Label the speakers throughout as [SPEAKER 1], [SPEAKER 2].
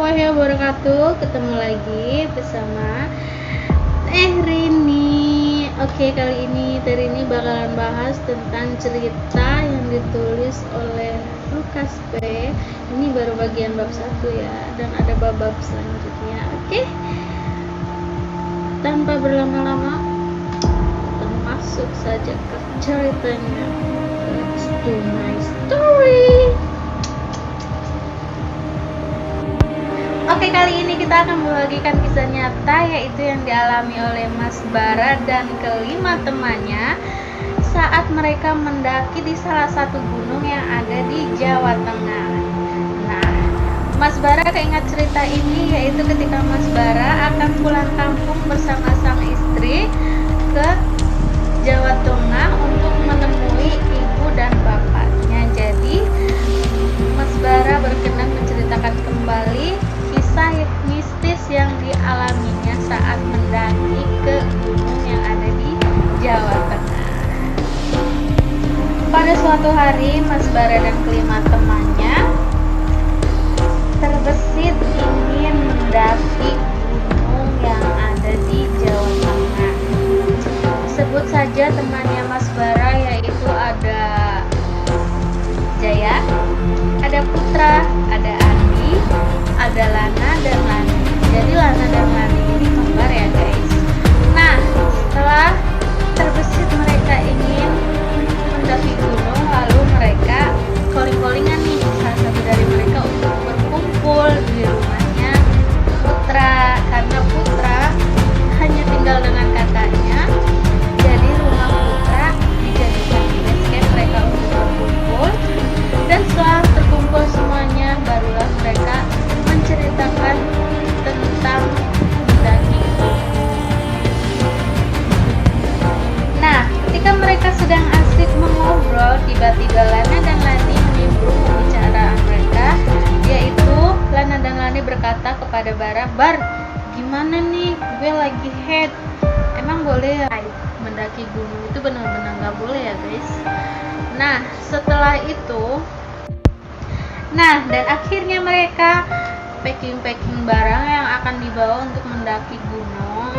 [SPEAKER 1] warahmatullahi wabarakatuh. Ketemu lagi bersama Rini. Oke, kali ini Rini bakalan bahas tentang cerita yang ditulis oleh Lukas P. Ini baru bagian bab 1 ya, dan ada bab-bab selanjutnya. Oke, tanpa berlama-lama kita masuk saja ke ceritanya. Let's do my story. Oke, kali ini kita akan membagikan kisah nyata, yaitu yang dialami oleh Mas Bara dan kelima temannya saat mereka mendaki di salah satu gunung yang ada di Jawa Tengah. Nah, Mas Bara keingat cerita ini, yaitu ketika Mas Bara akan pulang kampung bersama sang istri ke Jawa Tengah untuk menemui ibu dan bapaknya. Jadi, Mas Bara berkenan menceritakan kembali kisah mistis yang dialaminya saat mendaki ke gunung yang ada di Jawa Tengah. Pada suatu hari, Mas Bara dan kelima temannya terbesit ingin mendaki gunung yang ada di Jawa Tengah. Sebut saja temannya Mas Bara, yaitu ada Jaya, ada Putra, ada Andi, ada Lana dan Lani. Jadi Lana dan Lani ini kembar ya guys. Nah, setelah terbesit mereka ingin mendaki gunung, lalu mereka calling-callingan nih salah satu dari mereka untuk berkumpul di rumahnya Putra, karena Putra hanya tinggal dengan kakaknya. Jadi rumah Putra dijadikan base camp mereka untuk berkumpul, dan setelah terkumpul semuanya barulah mereka menceritakan tentang mendaki. Nah, ketika mereka sedang asik mengobrol, tiba-tiba Lana dan Lani menimbrung pembicaraan mereka, yaitu Lana dan Lani berkata kepada Bara, "Bar, gimana nih? Gue lagi head. Emang boleh ya mendaki gunung? Itu benar-benar nggak boleh ya guys." Nah, setelah itu, dan akhirnya mereka packing barang yang akan dibawa untuk mendaki gunung,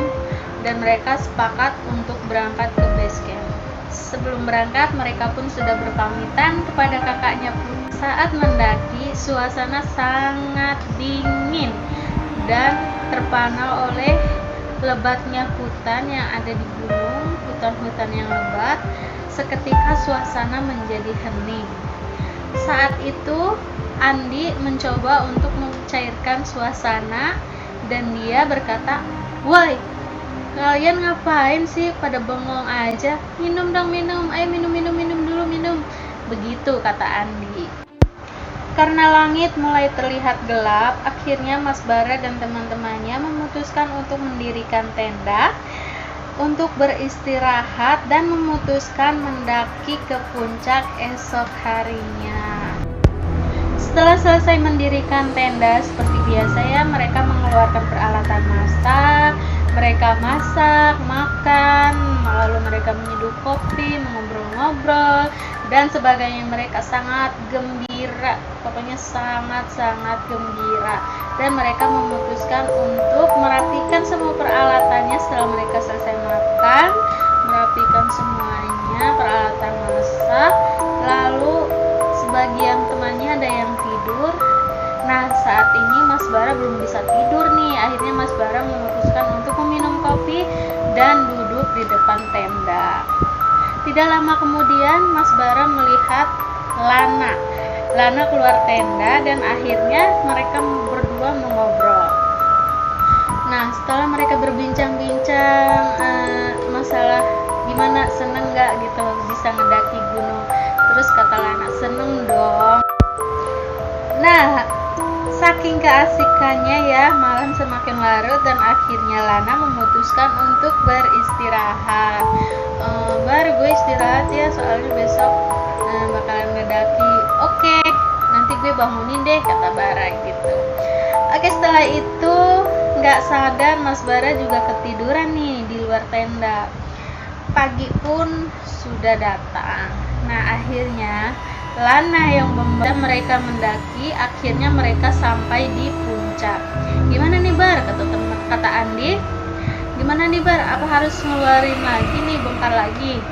[SPEAKER 1] dan mereka sepakat untuk berangkat ke base camp. Sebelum berangkat, mereka pun sudah berpamitan kepada kakaknya pun. Saat mendaki, suasana sangat dingin dan terpana oleh lebatnya hutan yang ada di gunung, hutan-hutan yang lebat. Seketika suasana menjadi hening. Saat itu Andi mencoba untuk mencairkan suasana dan dia berkata, "Woi, kalian ngapain sih pada bengong aja? Minum dong, minum. Ayo minum dulu, minum." Begitu kata Andi. Karena langit mulai terlihat gelap, akhirnya Mas Bara dan teman-temannya memutuskan untuk mendirikan tenda untuk beristirahat dan memutuskan mendaki ke puncak esok harinya. Setelah selesai mendirikan tenda seperti biasa ya, mereka mengeluarkan peralatan masak, mereka masak, makan, lalu mereka menyeduh kopi, mengobrol-ngobrol, dan sebagainya. Mereka sangat gembira, pokoknya sangat-sangat gembira. Dan mereka memutuskan untuk merapikan semua peralatannya. Setelah mereka selesai makan, merapikan semuanya, peralatan masak, lalu sebagian temannya ada yang tidur. Nah, saat ini Mas Bara belum bisa tidur nih. Akhirnya Mas Bara memutuskan untuk meminum kopi dan duduk di depan tenda. Tidak lama kemudian Mas Bara melihat Lana keluar tenda, dan akhirnya mereka berdua mengobrol. Nah, setelah mereka berbincang-bincang masalah gimana, seneng nggak gitu bisa ngedaki gunung. Terus kata Lana, "Seneng dong." Nah, saking keasikannya ya, malam semakin larut dan akhirnya Lana memutuskan untuk beristirahat. "Bar, gue istirahat ya, soalnya besok bakalan ngedaki." "Oke, nanti gue bangunin deh," kata Bara gitu. Oke, setelah itu nggak sadar Mas Bara juga ketiduran nih di luar tenda. Pagi pun sudah datang. Nah, akhirnya Lana yang membawa mereka mendaki. Akhirnya mereka sampai di puncak. Gimana nih Bar, kata Andi? Gimana nih Bar, apa harus ngeluarin lagi nih, bongkar lagi?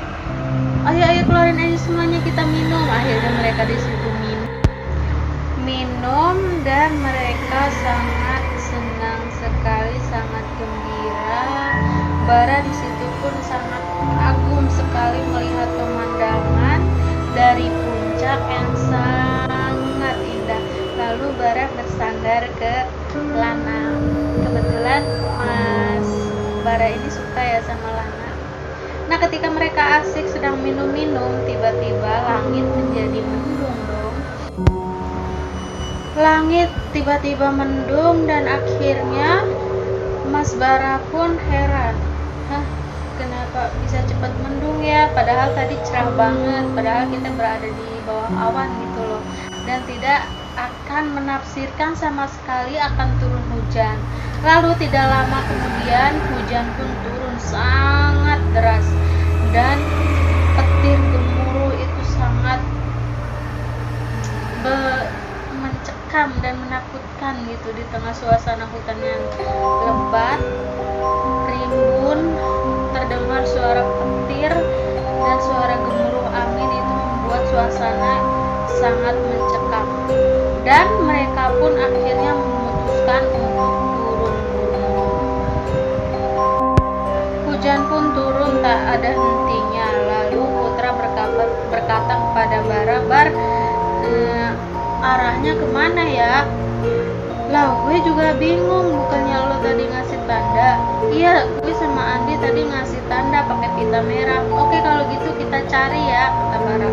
[SPEAKER 1] Ayo keluarin aja semuanya, kita minum. Akhirnya mereka di situ minum dan mereka sangat senang sekali, sangat gembira. Bara di situ pun sangat kagum sekali melihat pemandangan dari puncak yang sangat indah. Lalu Bara bersandar ke Lana. Kebetulan Mas Bara ini suka ya sama Lana. Nah, ketika mereka asik sedang minum-minum, tiba-tiba langit menjadi mendung dong. Langit tiba-tiba mendung dan akhirnya Mas Bara pun heran. Kenapa bisa cepat mendung ya? Padahal tadi cerah banget, padahal kita berada di bawah awan gitu loh. Dan tidak akan menafsirkan sama sekali akan turun hujan. Lalu tidak lama kemudian hujan pun turun sangat deras dan petir gemuruh itu sangat mencekam dan menakutkan gitu di tengah suasana hutan yang lebat, rimbun, terdengar suara petir dan suara gemuruh angin itu membuat suasana sangat mencekam. Dan mereka pun akhirnya memutuskan untuk turun gunung. Hujan pun turun tak ada hentinya. Lalu Putra berkata kepada Bara, Bar, arahnya kemana ya? Lah, gue juga bingung, bukannya lo tadi ngasih tanda? Iya, gue sama Andi tadi ngasih tanda pakai pita merah. Oke, kalau gitu kita cari ya, kata Bara.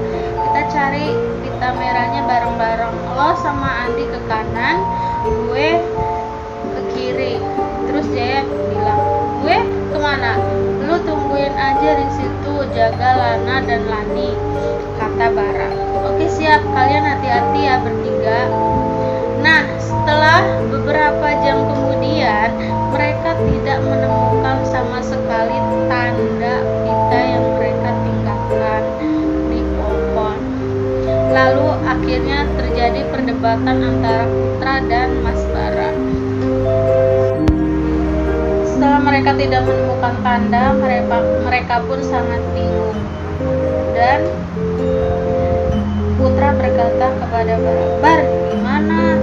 [SPEAKER 1] Kita cari pita merahnya bareng-bareng. Lo sama Andi ke kanan, gue ke kiri. Terus Jaya bilang, gue kemana? Lo tungguin aja di situ, jaga Lana dan Lani, kata Bara. Oke siap, kalian hati-hati ya bertiga. Nah, setelah beberapa jam kemudian, mereka tidak menemukan sama sekali tanda pita yang mereka tinggalkan di pohon. Lalu akhirnya terjadi perdebatan antara Putra dan Mas Bara. Setelah mereka tidak menemukan tanda, mereka pun sangat bingung. Dan Putra berkata kepada Bara, Bar, gimana?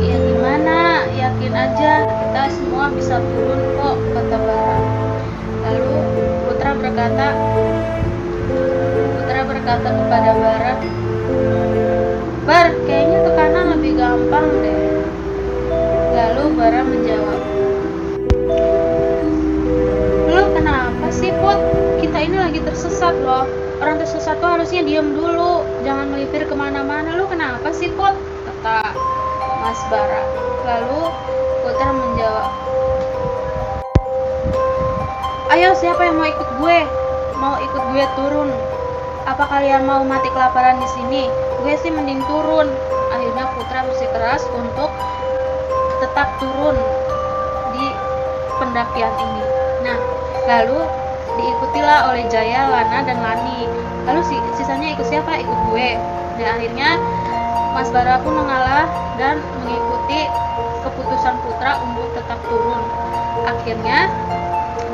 [SPEAKER 1] Ya gimana? Yakin aja kita semua bisa turun kok, kata Bara. Lalu Putra berkata kepada Bara, Bar, kayaknya ke kanan lebih gampang deh. Lalu Bara menjawab, lu kenapa sih Put? Kita ini lagi tersesat loh. Orang tersesat tuh harusnya diam dulu, jangan melipir kemana-mana. Lu kenapa sih Put? Kata Mas Bara. Lalu Putra menjawab, ayo siapa yang mau ikut gue? Mau ikut gue turun? Apa kalian mau mati kelaparan di sini? Gue sih mending turun. Akhirnya Putra bersikeras untuk tetap turun di pendakian ini. Nah, lalu diikutilah oleh Jaya, Lana, dan Lani. Lalu sisanya ikut siapa? Ikut gue. Dan akhirnya Mas Bara pun mengalah dan mengikuti keputusan Putra untuk tetap turun. Akhirnya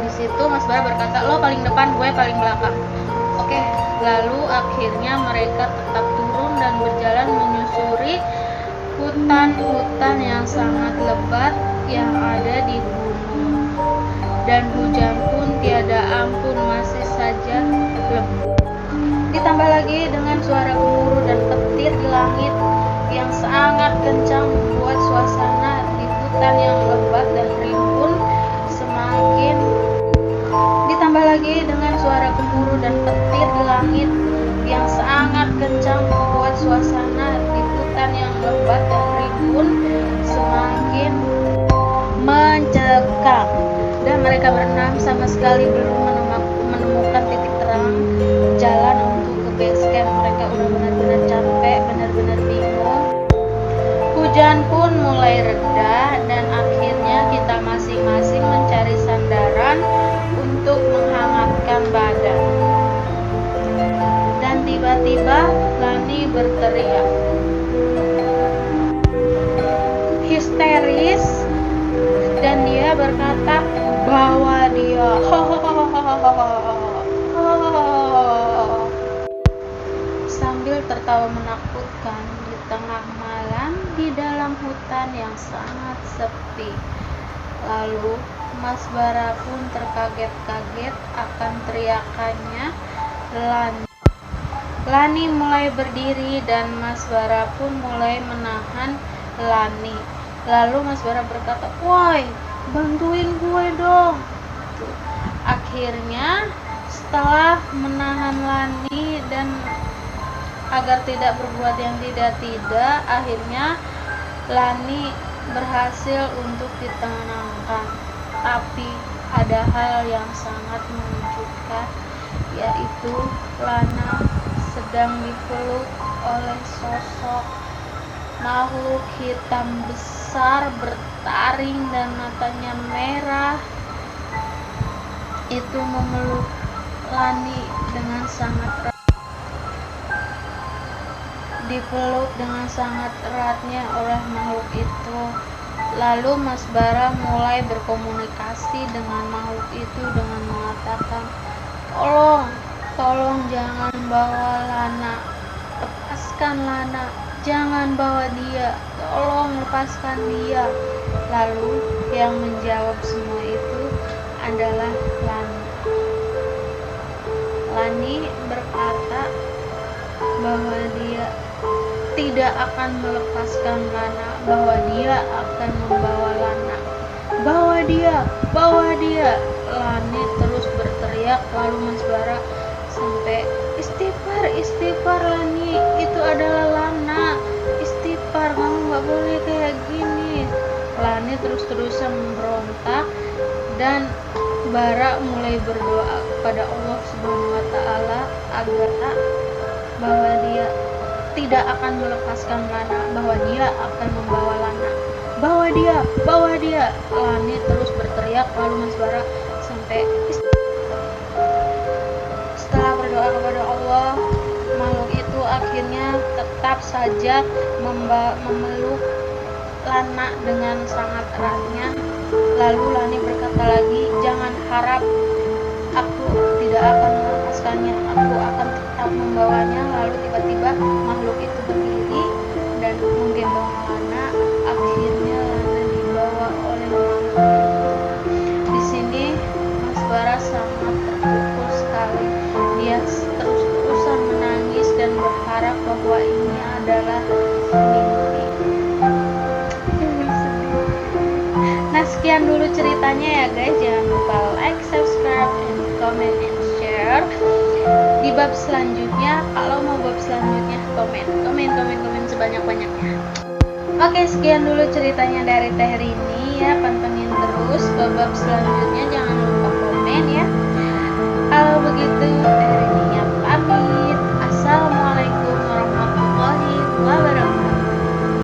[SPEAKER 1] di situ Mas Bara berkata, lo paling depan, gue paling belakang. Oke, lalu akhirnya mereka tetap turun dan berjalan menyusuri hutan-hutan yang sangat lebat yang ada di gunung. Dan hujan pun tiada ampun masih saja lebat. Ditambah lagi dengan suara gemuruh dan petir di langit yang sangat kencang membuat suasana di hutan yang lebat dan rimbun semakin. Ditambah lagi dengan suara gemuruh dan petir di langit yang sangat kencang membuat suasana di hutan yang lebat dan rimbun semakin mencekam. Dan mereka berenam sama sekali belum menemukan titik terang jalan untuk ke base camp. Mereka udah benar-benar capek, benar-benar bingung. Hujan pun mulai reda dan akhirnya kita masing-masing mencari sandaran untuk menghangatkan badan. Dan tiba-tiba Lani Lani berteriak histeris dan dia berkata, "Bawa dia!" Sambil tertawa menakutkan di tengah malam di dalam hutan yang sangat sepi. Lalu Mas Bara pun terkaget-kaget akan teriakannya Lani. Lani mulai berdiri dan Mas Bara pun mulai menahan Lani. Lalu Mas Bara berkata, "Woi, bantuin gue dong." Akhirnya setelah menahan Lani dan agar tidak berbuat yang tidak-tidak, akhirnya Lani berhasil untuk ditenangkan. Tapi ada hal yang sangat mengejutkan, yaitu Lana sedang dipeluk oleh sosok makhluk hitam besar bertaring dan matanya merah. Itu memeluk Lani dengan sangat erat. Dipeluk dengan sangat eratnya oleh makhluk itu. Lalu Mas Bara mulai berkomunikasi dengan makhluk itu dengan mengatakan, Tolong jangan bawa Lana, lepaskan Lana, jangan bawa dia, tolong lepaskan dia." Lalu yang menjawab semua itu adalah Lani. Lani berkata bahwa dia tidak akan melepaskan Lana, bahwa dia akan membawa Lana. "Bawa dia, bawa dia!" Lani terus berteriak. Lalu Mas Bara sampai, istighfar Lani, itu adalah Lana, istighfar, kamu gak boleh kayak gini." Lani terus-terusan memberontak dan Bara mulai berdoa kepada Allah Subhanahu wa Ta'ala agar bahwa dia tidak akan melepaskan Lana, bahwa dia akan membawa Lana. "Bawa dia, bawa dia!" Lani terus berteriak. Lalu Mas Bara sampai setelah berdoa kepada Allah, makhluk itu akhirnya tetap saja memeluk Lana dengan sangat eratnya. Lalu Lani berkata lagi, "Jangan harap aku tidak akan melepaskannya, aku akan tetap membawanya." Lalu tiba-tiba makhluk itu berdiri dan menggendong Lana. Akhirnya Lana dibawa oleh makhluk itu. Di sini Mas Bara sangat terpukul sekali. Dia terus-terusan menangis dan berharap bahwa ini adalah mimpi. Nah, sekian dulu ceritanya ya guys. Jangan lupa like, subscribe, and comment and share. Di bab selanjutnya, kalau mau bab selanjutnya, komen sebanyak-banyaknya. Oke, sekian dulu ceritanya dari Teh Rini ya. Pantengin terus bab selanjutnya. Jangan